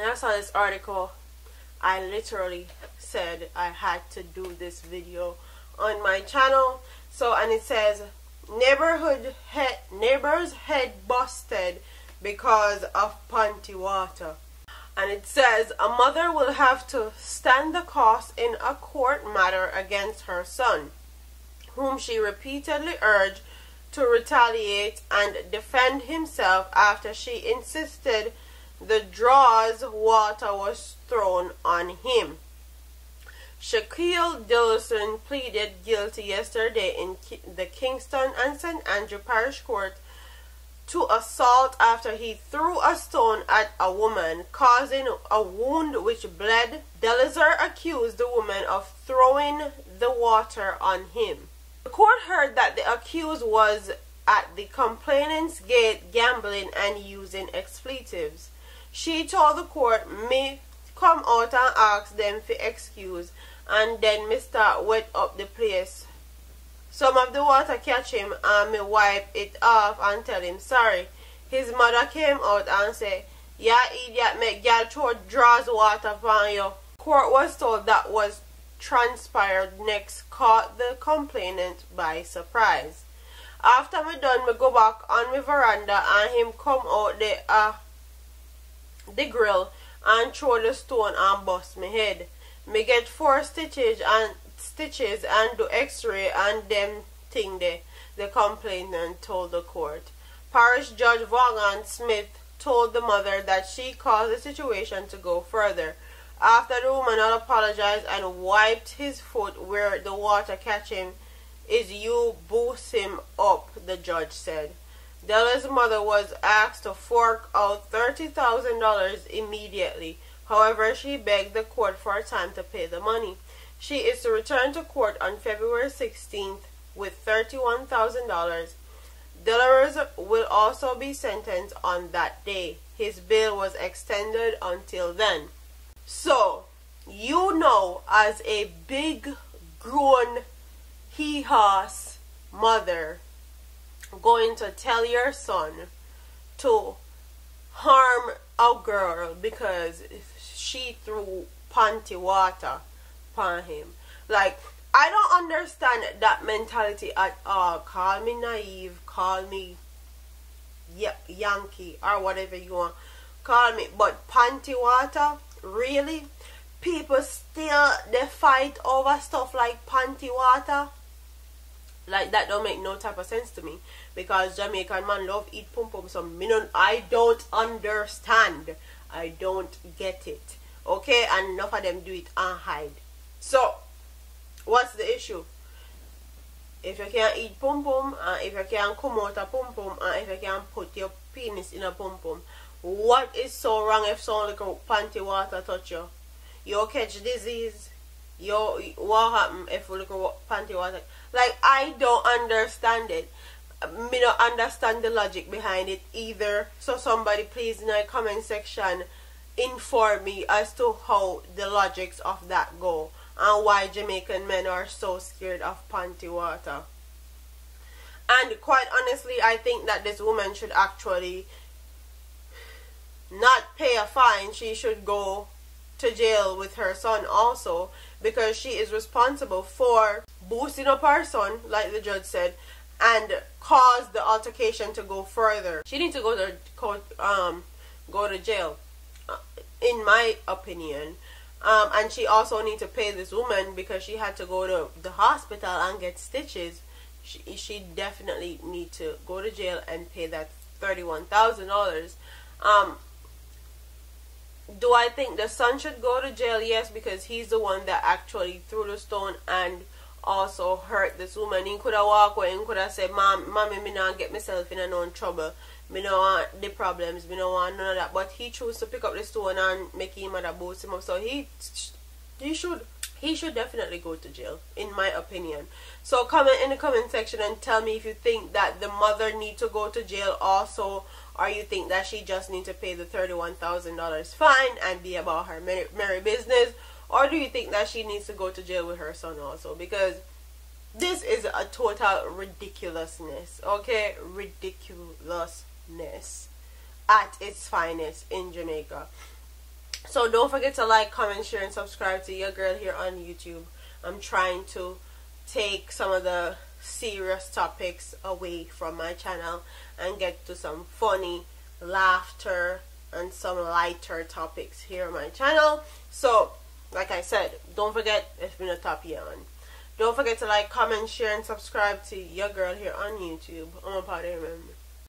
When I saw this article, I literally said I had to do this video on my channel. So, and it says, neighbor's head busted because of panty water. And it says, a mother will have to stand the cost in a court matter against her son, whom she repeatedly urged to retaliate and defend himself after she insisted the draw's water was thrown on him. Shaquille Dillison pleaded guilty yesterday in the Kingston and St. Andrew Parish Court to assault after he threw a stone at a woman, causing a wound which bled. Dillison accused the woman of throwing the water on him. The court heard that the accused was at the complainant's gate gambling and using expletives. She told the court me come out and ask them for excuse, and then me start wet up the place. Some of the water catch him and me wipe it off and tell him sorry. His mother came out and said, "Yeah, idiot, make girl throw draws water on you." Court was told that was transpired next caught the complainant by surprise. After me done, me go back on my veranda and him come out the grill and throw the stone and bust me head. Me get 4 stitches and do x-ray and them thing there, the complainant told the court. Parish Judge Vaughan Smith told the mother that she caused the situation to go further. After the woman had apologized and wiped his foot where the water catch him, is you boost him up, the judge said. Della's mother was asked to fork out $30,000 immediately. However, she begged the court for time to pay the money. She is to return to court on February 16th with $31,000. Dillard will also be sentenced on that day. His bail was extended until then. So, you know, as a big grown he-horse mother, going to tell your son to harm a girl because she threw panty water upon him. Like, I don't understand that mentality at all. Call me naive, call me Yankee, or whatever you want. Call me, but panty water? Really? People still, they fight over stuff like panty water? Like, that don't make no type of sense to me. Because Jamaican man love eat pum pum. So I don't understand. I don't get it. Okay? And enough of them do it and hide. So, what's the issue? If you can't eat pum pum, if you can't come out a pum pum, and if you can't put your penis in a pum pum, what is so wrong if some little panty water touch you? You catch disease? What happen if you look at panty water? Like, I don't understand it. Me don't understand the logic behind it either. So somebody please in the comment section inform me as to how the logics of that go and why Jamaican men are so scared of panty water. And quite honestly, I think that this woman should actually not pay a fine. She should go to jail with her son also, because she is responsible for boosting up her son, like the judge said, and cause the altercation to go further. She needs to go to jail, in my opinion. And she also needs to pay this woman because she had to go to the hospital and get stitches. She definitely need to go to jail and pay that $31,000. Do I think the son should go to jail? Yes, because he's the one that actually threw the stone and also hurt this woman. He could have walked away and could have said, Mommy, me not get myself in no trouble. Me don't want the problems. Me don't want none of that. But he chose to pick up the stone and make him mother boost him up. So he should definitely go to jail, in my opinion. So comment in the comment section and tell me if you think that the mother need to go to jail also, or you think that she just need to pay the $31,000 fine and be about her merry business, or do you think that she needs to go to jail with her son also? Because this is a total ridiculousness, okay? Ridiculousness at its finest in Jamaica. So don't forget to like, comment, share, and subscribe to your girl here on YouTube. I'm trying to take some of the serious topics away from my channel and get to some funny laughter and some lighter topics here on my channel. So like I said, don't forget, it's been a top year on. Don't forget to like, comment, share, and subscribe to your girl here on YouTube. I'm a part of remember.